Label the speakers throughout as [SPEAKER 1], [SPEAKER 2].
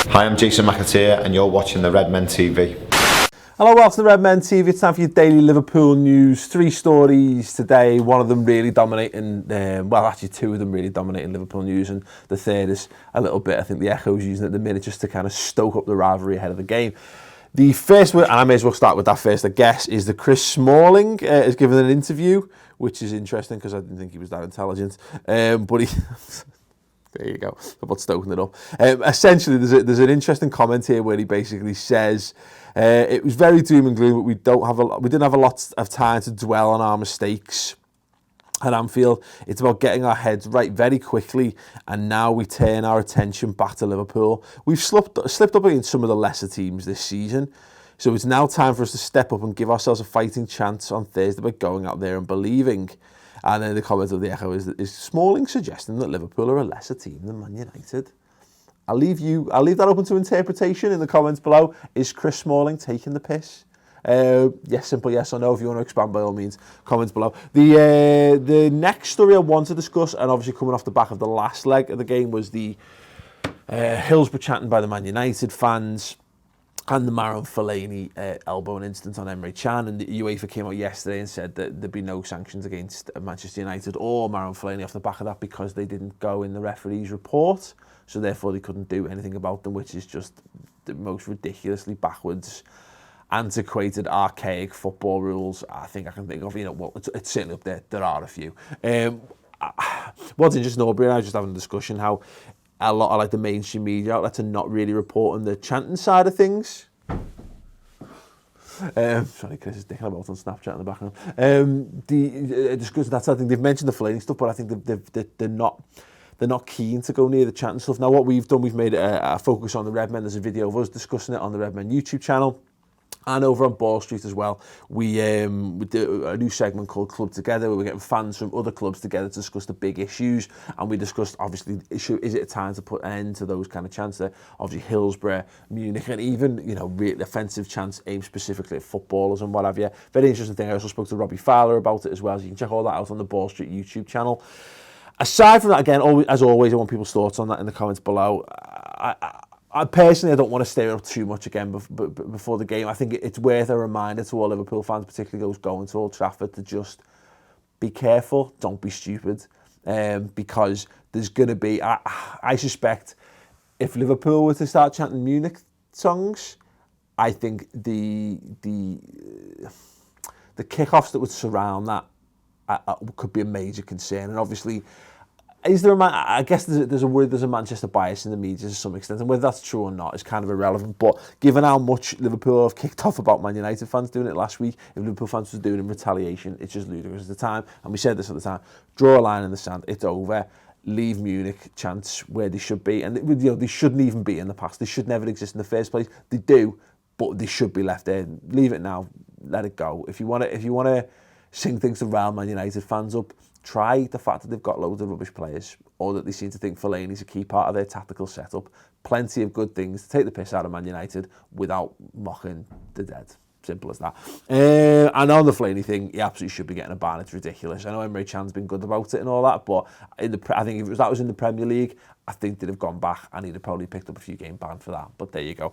[SPEAKER 1] Hi, I'm Jason McAteer and you're watching the Redmen TV.
[SPEAKER 2] Hello, welcome to Redmen TV. It's time for your daily Liverpool news. 3 stories today, one of them really dominating, well actually 2 of them really dominating Liverpool news, and the third is a little bit, I think the Echo's using it at the minute just to kind of stoke up the rivalry ahead of the game. The first one, and I may as well start with that first, I guess, is that Chris Smalling has given an interview, which is interesting because I didn't think he was that intelligent, but he... There you go, about stoking it up. Essentially, there's an interesting comment here where he basically says it was very doom and gloom, but we didn't have a lot of time to dwell on our mistakes at Anfield. It's about getting our heads right very quickly, and now we turn our attention back to Liverpool. We've slipped up against some of the lesser teams this season, so it's now time for us to step up and give ourselves a fighting chance on Thursday by going out there and believing. And then the comment of the Echo is Smalling suggesting that Liverpool are a lesser team than Man United. I'll leave that open to interpretation in the comments below. Is Chris Smalling taking the piss? Yes, simple yes or no. If you want to expand, by all means, comments below. The next story I want to discuss, and obviously coming off the back of the last leg of the game, was the Hillsborough chanting by the Man United fans, and the Marouane Fellaini elbowing incident on Emre Can, and the UEFA came out yesterday and said that there'd be no sanctions against Manchester United or Marouane Fellaini off the back of that because they didn't go in the referee's report, so therefore they couldn't do anything about them, which is just the most ridiculously backwards, antiquated, archaic football rules I think I can think of. You know, well, it's certainly up there. There are a few. What's interesting, Aubrey and I were just having a discussion how a lot of like the mainstream media outlets are not really reporting the chanting side of things. Sorry, Chris is dicking about on Snapchat in the background. Discussing that side of thing, they've mentioned the Fellaini stuff, but I think they're not keen to go near the chanting stuff. Now, what we've done, we've made a focus on the Redmen. There's a video of us discussing it on the Redmen YouTube channel. And over on Ball Street as well, we do a new segment called Club Together, where we're getting fans from other clubs together to discuss the big issues. And we discussed, obviously, is it a time to put an end to those kind of chants there? Obviously, Hillsborough, Munich, and even, you know, really offensive chants aimed specifically at footballers and what have you. Very interesting thing. I also spoke to Robbie Fowler about it as well, so you can check all that out on the Ball Street YouTube channel. Aside from that, again, as always, I want people's thoughts on that in the comments below. I personally, I don't want to stir up too much again before the game. I think it's worth a reminder to all Liverpool fans, particularly those going to Old Trafford, to just be careful, don't be stupid, because there's going to be, I suspect, if Liverpool were to start chanting Munich songs, I think the kickoffs that would surround that could be a major concern. And obviously, I guess there's a Manchester bias in the media to some extent, and whether that's true or not is kind of irrelevant. But given how much Liverpool have kicked off about Man United fans doing it last week, if Liverpool fans was doing it in retaliation, it's just ludicrous at the time. And we said this at the time: draw a line in the sand. It's over. Leave Munich chants where they should be, and you know they shouldn't even be in the past. They should never exist in the first place. They do, but they should be left there. Leave it now. Let it go. If you want to sing things to rile Man United fans up, try the fact that they've got loads of rubbish players, or that they seem to think Fellaini's a key part of their tactical setup. Plenty of good things to take the piss out of Man United without mocking the dead. Simple as that. And on the Fellaini thing, he absolutely should be getting a ban. It's ridiculous. I know Emre Can's been good about it and all that, but I think if that was in the Premier League, I think they'd have gone back and he'd have probably picked up a few game ban for that. But there you go.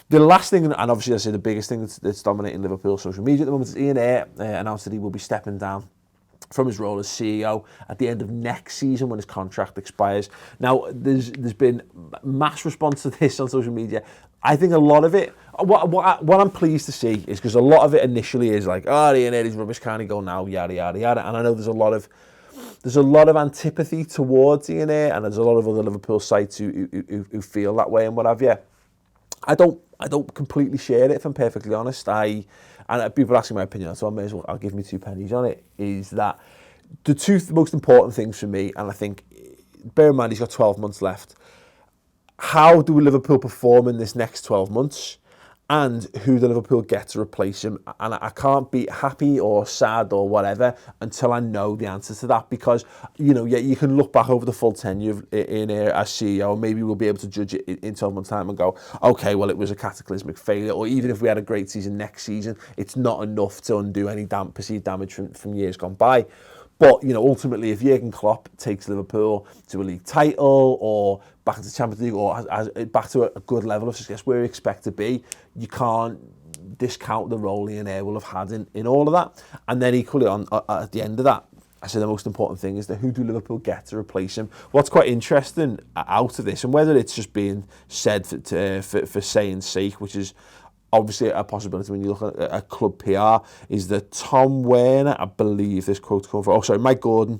[SPEAKER 2] The last thing, and obviously I say the biggest thing that's dominating Liverpool social media at the moment, is Ian Ayre announced that he will be stepping down from his role as CEO at the end of next season when his contract expires. Now, there's been mass response to this on social media. I think a lot of it, what I'm pleased to see is because a lot of it initially is like, oh, Ian Ayre's rubbish, can't he go now, yada, yada, yada. And I know there's a lot of antipathy towards Ian Ayre, and there's a lot of other Liverpool sites who feel that way and what have you. I don't completely share it, if I'm perfectly honest. And people are asking my opinion, so I'll give me 2 pennies on it, is that the 2 most important things for me, and I think, bear in mind he's got 12 months left, how do Liverpool perform in this next 12 months? And who do Liverpool get to replace him? And I can't be happy or sad or whatever until I know the answer to that, because, you know, yeah, you can look back over the full tenure of Ian Ayre as CEO, and maybe we'll be able to judge it in 12 months' time and go, okay, well, it was a cataclysmic failure, or even if we had a great season next season, it's not enough to undo any perceived damage from years gone by. But, you know, ultimately, if Jurgen Klopp takes Liverpool to a league title or back into the Champions League or has back to a good level of success where we expect to be, you can't discount the role Ian Ayre will have had in all of that. And then equally at the end of that, I say the most important thing is that who do Liverpool get to replace him? What's quite interesting out of this, and whether it's just being said for saying's sake, which is obviously a possibility when you look at club PR, is that Tom Werner, I believe this quote comes from, Mike Gordon.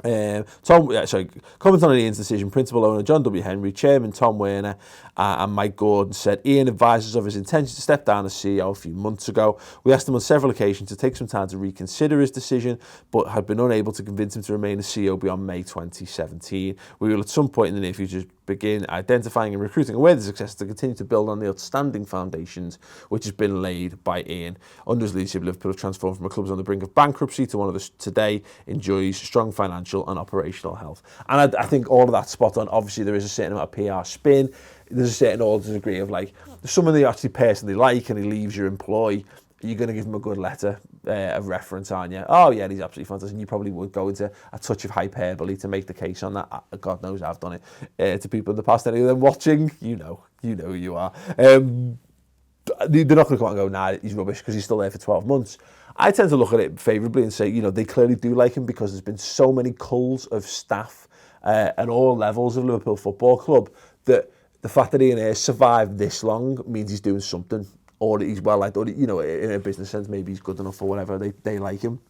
[SPEAKER 2] Comment on Ian's decision, principal owner John W. Henry, chairman Tom Werner and Mike Gordon said Ian advised us of his intention to step down as CEO a few months ago. We asked him on several occasions to take some time to reconsider his decision, but had been unable to convince him to remain as CEO beyond May 2017. We will at some point in the near future begin identifying and recruiting a way the success to continue to build on the outstanding foundations which has been laid by Ian. Under his leadership, Liverpool have transformed from a club on the brink of bankruptcy to one of the today enjoys strong financial and operational health. And I think all of that's spot on. Obviously, there is a certain amount of PR spin. There's a certain order degree of like, if someone that you actually personally like and he leaves your employ, you're going to give him a good letter of reference, aren't you? Oh, yeah, he's absolutely fantastic. And you probably would go into a touch of hyperbole to make the case on that. God knows I've done it to people in the past. Any of them watching, you know who you are. They're not going to come out and go, nah, he's rubbish because he's still there for 12 months. I tend to look at it favourably and say, you know, they clearly do like him because there's been so many culls of staff at all levels of Liverpool Football Club that the fact that Ian Ayre survived this long means he's doing something, or that he's well liked, or, you know, in a business sense, maybe he's good enough or whatever, they like him.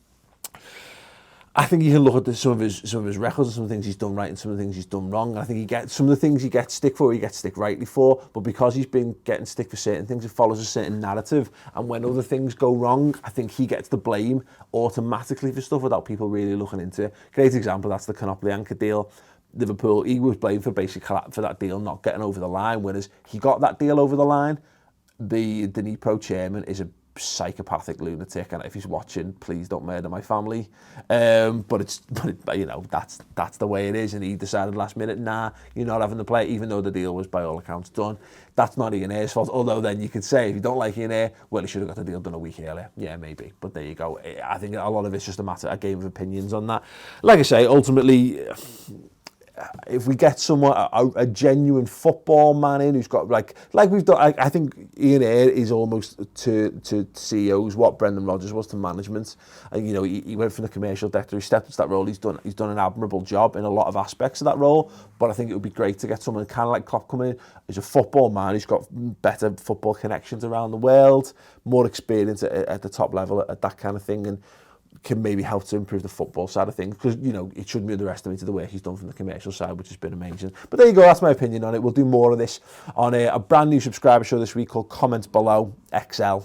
[SPEAKER 2] I think you can look at some of his records and some of the things he's done right and some of the things he's done wrong. I think he gets some of the things he gets stick for, he gets stick rightly for, but because he's been getting stick for certain things, it follows a certain narrative. And when other things go wrong, I think he gets the blame automatically for stuff without people really looking into it. Great example, that's the Konoply-Anchor deal. Liverpool, he was blamed for basically for that deal not getting over the line, whereas he got that deal over the line. The Dnipro chairman is a psychopathic lunatic, and if he's watching, please don't murder my family. But you know, that's the way it is, and he decided last minute, nah, you're not having to play, even though the deal was by all accounts done. That's not Ian Ayre's fault, although then you could say, if you don't like Ian Ayre, well, he should have got the deal done a week earlier. Yeah, maybe, but there you go. I think a lot of it's just a game of opinions on that. Like I say, ultimately, if we get someone, a genuine football man in who's got like we've done, I think Ian Ayre is almost to CEOs what Brendan Rodgers was to management. And, you know, he went from the commercial director, he stepped into that role. He's done an admirable job in a lot of aspects of that role. But I think it would be great to get someone kind of like Klopp come in as a football man who's got better football connections around the world, more experience at the top level at that kind of thing, and can maybe help to improve the football side of things, because, you know, it shouldn't be underestimated the work he's done from the commercial side, which has been amazing. But there you go, that's my opinion on it. We'll do more of this on a brand new subscriber show this week called Comments Below XL.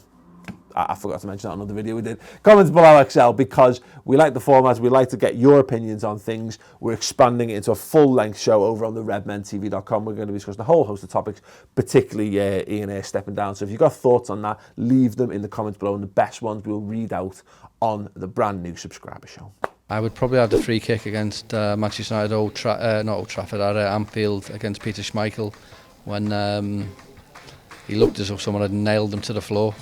[SPEAKER 2] I forgot to mention that on another video we did. Comments Below XL, because we like the format, we like to get your opinions on things. We're expanding it into a full-length show over on the redmentv.com. We're going to be discussing a whole host of topics, particularly Ian Ayre stepping down. So if you've got thoughts on that, leave them in the comments below, and the best ones we'll read out on the brand new subscriber show.
[SPEAKER 3] I would probably have the free kick against Manchester United, not Old Trafford, at Anfield against Peter Schmeichel, when he looked as though someone had nailed him to the floor.